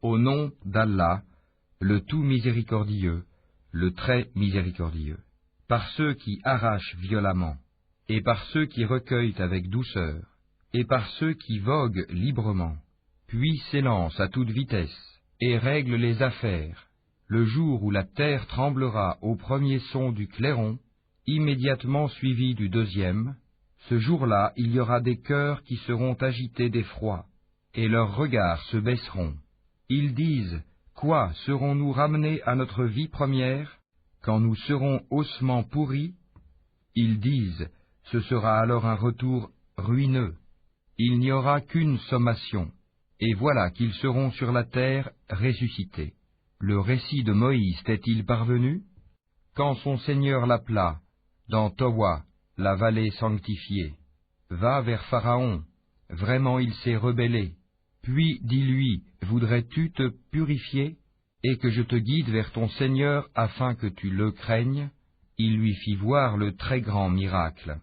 Au nom d'Allah, le tout miséricordieux, le très miséricordieux. Par ceux qui arrachent violemment, et par ceux qui recueillent avec douceur, et par ceux qui voguent librement, puis s'élancent à toute vitesse, et règlent les affaires, le jour où la terre tremblera au premier son du clairon, immédiatement suivi du deuxième, ce jour-là il y aura des cœurs qui seront agités d'effroi, et leurs regards se baisseront. Ils disent, quoi, serons-nous ramenés à notre vie première, quand nous serons ossements pourris? Ils disent, ce sera alors un retour ruineux. Il n'y aura qu'une sommation, et voilà qu'ils seront sur la terre ressuscités. Le récit de Moïse t'est-il parvenu? Quand son Seigneur l'appela, dans Towa, la vallée sanctifiée, va vers Pharaon, vraiment il s'est rebellé. Puis dis-lui, voudrais-tu te purifier, et que je te guide vers ton Seigneur afin que tu le craignes? Il lui fit voir le très grand miracle,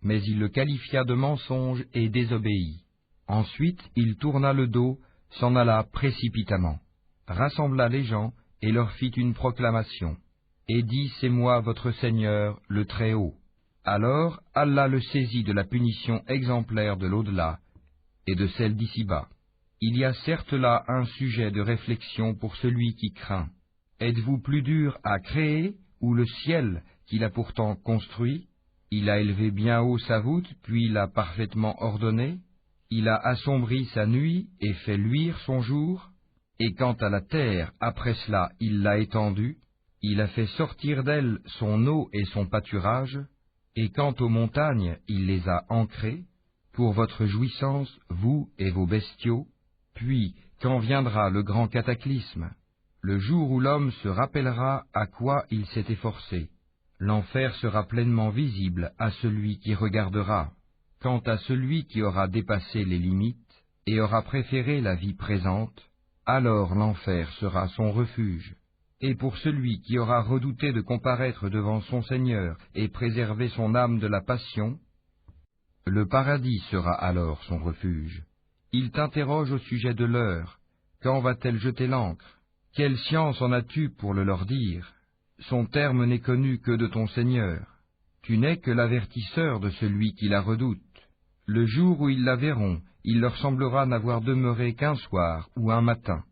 mais il le qualifia de mensonge et désobéit. Ensuite il tourna le dos, s'en alla précipitamment, rassembla les gens et leur fit une proclamation, et dit, c'est moi votre Seigneur, le Très-Haut. Alors Allah le saisit de la punition exemplaire de l'au-delà et de celle d'ici-bas. Il y a certes là un sujet de réflexion pour celui qui craint. Êtes-vous plus dur à créer ou le ciel qu'il a pourtant construit? Il a élevé bien haut sa voûte, puis l'a parfaitement ordonnée. Il a assombri sa nuit et fait luire son jour. Et quant à la terre, après cela, il l'a étendue. Il a fait sortir d'elle son eau et son pâturage. Et quant aux montagnes, il les a ancrées, pour votre jouissance, vous et vos bestiaux. Puis, quand viendra le grand cataclysme, le jour où l'homme se rappellera à quoi il s'est efforcé, l'enfer sera pleinement visible à celui qui regardera. Quant à celui qui aura dépassé les limites et aura préféré la vie présente, alors l'enfer sera son refuge. Et pour celui qui aura redouté de comparaître devant son Seigneur et préserver son âme de la passion, le paradis sera alors son refuge. Il t'interroge au sujet de l'heure. Quand va-t-elle jeter l'ancre? Quelle science en as-tu pour le leur dire? Son terme n'est connu que de ton Seigneur. Tu n'es que l'avertisseur de celui qui la redoute. Le jour où ils la verront, il leur semblera n'avoir demeuré qu'un soir ou un matin.